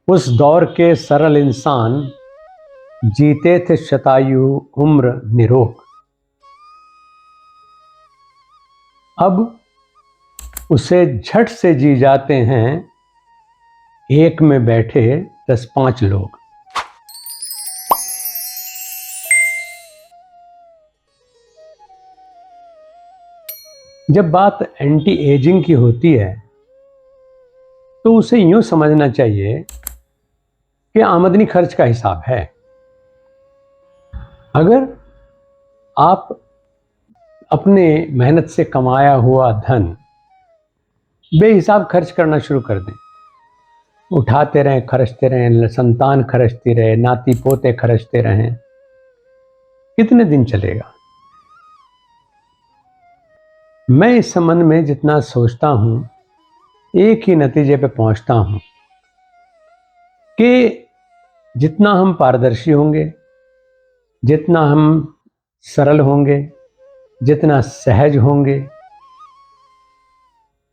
उस दौर के सरल इंसान जीते थे शतायु उम्र निरोग। अब उसे झट से जी जाते हैं एक में बैठे 10-5 लोग। जब बात एंटी एजिंग की होती है तो उसे यूं समझना चाहिए कि आमदनी खर्च का हिसाब है। अगर आप अपने मेहनत से कमाया हुआ धन बेहिसाब खर्च करना शुरू कर दें, उठाते रहें, खर्चते रहें, संतान खर्चती रहे, नाती पोते खर्चते रहें, कितने दिन चलेगा? मैं इस संबंध में जितना सोचता हूं, एक ही नतीजे पे पहुंचता हूं कि जितना हम पारदर्शी होंगे, जितना हम सरल होंगे, जितना सहज होंगे,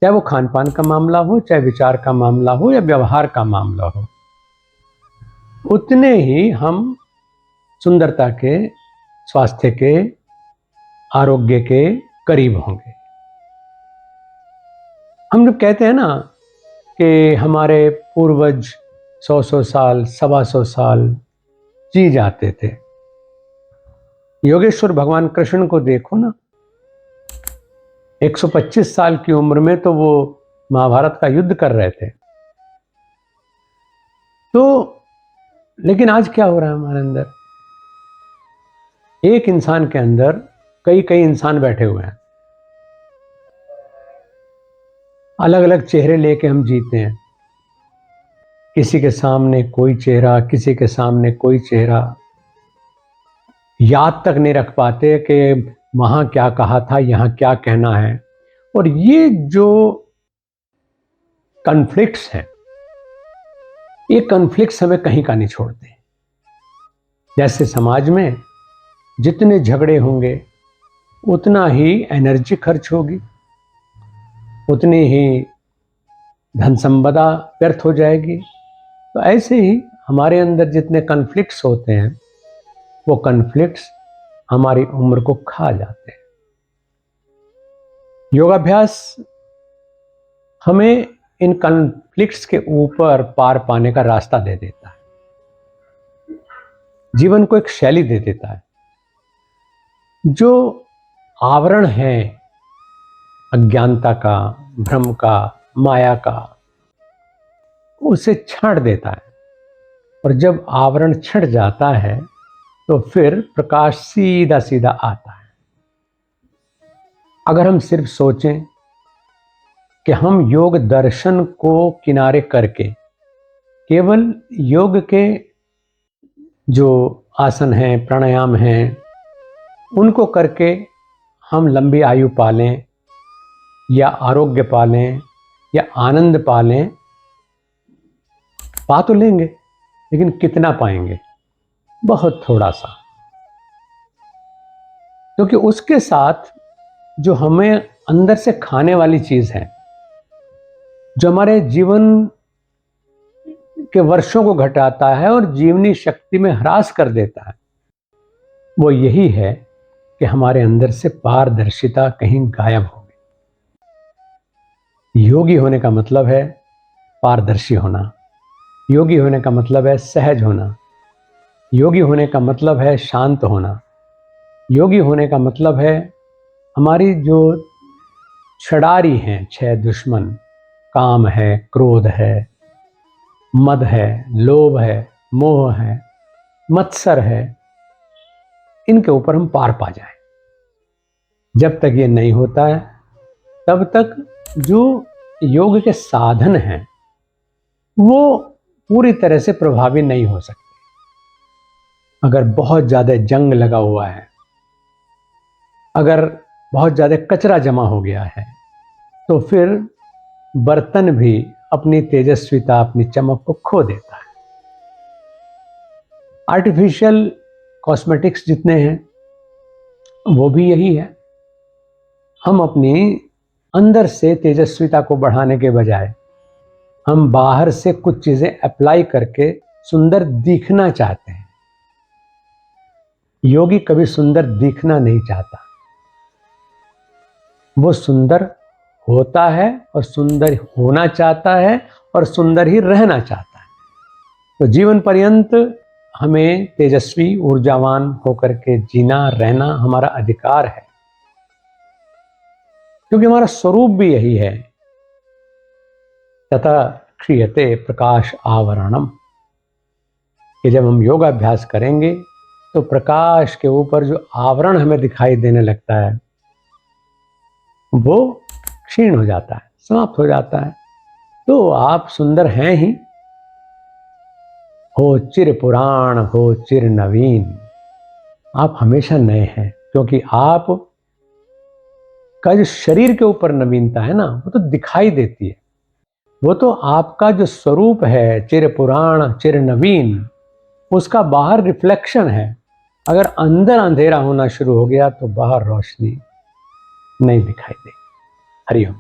चाहे वो खान पान का मामला हो, चाहे विचार का मामला हो या व्यवहार का मामला हो, उतने ही हम सुंदरता के, स्वास्थ्य के, आरोग्य के करीब होंगे। हम जब कहते हैं ना कि हमारे पूर्वज 100-100 साल, 125 साल जी जाते थे, योगेश्वर भगवान कृष्ण को देखो ना, 125 साल की उम्र में तो वो महाभारत का युद्ध कर रहे थे। तो लेकिन आज क्या हो रहा है हमारे अंदर? एक इंसान के अंदर कई कई इंसान बैठे हुए हैं, अलग अलग चेहरे लेके हम जीते हैं। किसी के सामने कोई चेहरा, किसी के सामने कोई चेहरा, याद तक नहीं रख पाते कि वहां क्या कहा था, यहां क्या कहना है। और ये जो कॉन्फ्लिक्ट्स हैं, ये कॉन्फ्लिक्ट्स हमें कहीं का नहीं छोड़ते। जैसे समाज में जितने झगड़े होंगे उतना ही एनर्जी खर्च होगी, उतनी ही धन संपदा व्यर्थ हो जाएगी। तो ऐसे ही हमारे अंदर जितने कॉन्फ्लिक्ट्स होते हैं, वो कॉन्फ्लिक्ट्स हमारी उम्र को खा जाते हैं। योगाभ्यास हमें इन कॉन्फ्लिक्ट्स के ऊपर पार पाने का रास्ता दे देता है, जीवन को एक शैली दे देता है। जो आवरण है अज्ञानता का, भ्रम का, माया का, उसे छांट देता है। और जब आवरण छट जाता है तो फिर प्रकाश सीधा सीधा आता है। अगर हम सिर्फ सोचें कि हम योग दर्शन को किनारे करके केवल योग के जो आसन हैं, प्राणायाम हैं, उनको करके हम लंबी आयु पालें या आरोग्य पालें या आनंद पालें, पा तो लेंगे, लेकिन कितना पाएंगे? बहुत थोड़ा सा। क्योंकि उसके साथ जो हमें अंदर से खाने वाली चीज है, जो हमारे जीवन के वर्षों को घटाता है और जीवनी शक्ति में ह्रास कर देता है, वो यही है कि हमारे अंदर से पारदर्शिता कहीं गायब हो गई। योगी होने का मतलब है पारदर्शी होना, योगी होने का मतलब है सहज होना, योगी होने का मतलब है शांत होना, योगी होने का मतलब है हमारी जो छड़ारी हैं, 6 दुश्मन, काम है, क्रोध है, मद है, लोभ है, मोह है, मत्सर है, इनके ऊपर हम पार पा जाएं। जब तक ये नहीं होता है तब तक जो योग के साधन हैं वो पूरी तरह से प्रभावी नहीं हो सकते। अगर बहुत ज्यादा जंग लगा हुआ है, अगर बहुत ज्यादा कचरा जमा हो गया है, तो फिर बर्तन भी अपनी तेजस्विता, अपनी चमक को खो देता है। आर्टिफिशियल कॉस्मेटिक्स जितने हैं वो भी यही है। हम अपनी अंदर से तेजस्विता को बढ़ाने के बजाय हम बाहर से कुछ चीजें अप्लाई करके सुंदर दिखना चाहते हैं। योगी कभी सुंदर दिखना नहीं चाहता, वो सुंदर होता है और सुंदर होना चाहता है और सुंदर ही रहना चाहता है। तो जीवन पर्यंत हमें तेजस्वी ऊर्जावान होकर के जीना रहना हमारा अधिकार है, क्योंकि हमारा स्वरूप भी यही है। तथा क्रियते प्रकाश आवरणम, कि जब हम योगाभ्यास करेंगे तो प्रकाश के ऊपर जो आवरण हमें दिखाई देने लगता है वो क्षीण हो जाता है, समाप्त हो जाता है। तो आप सुंदर हैं ही, हो चिर पुराण हो चिर नवीन, आप हमेशा नए हैं, क्योंकि आप का जो शरीर के ऊपर नवीनता है ना, वो तो दिखाई देती है। वो तो आपका जो स्वरूप है चिर पुराण चिर नवीन, उसका बाहर रिफ्लेक्शन है। अगर अंदर अंधेरा होना शुरू हो गया तो बाहर रोशनी नहीं दिखाई देगी। हरिओम।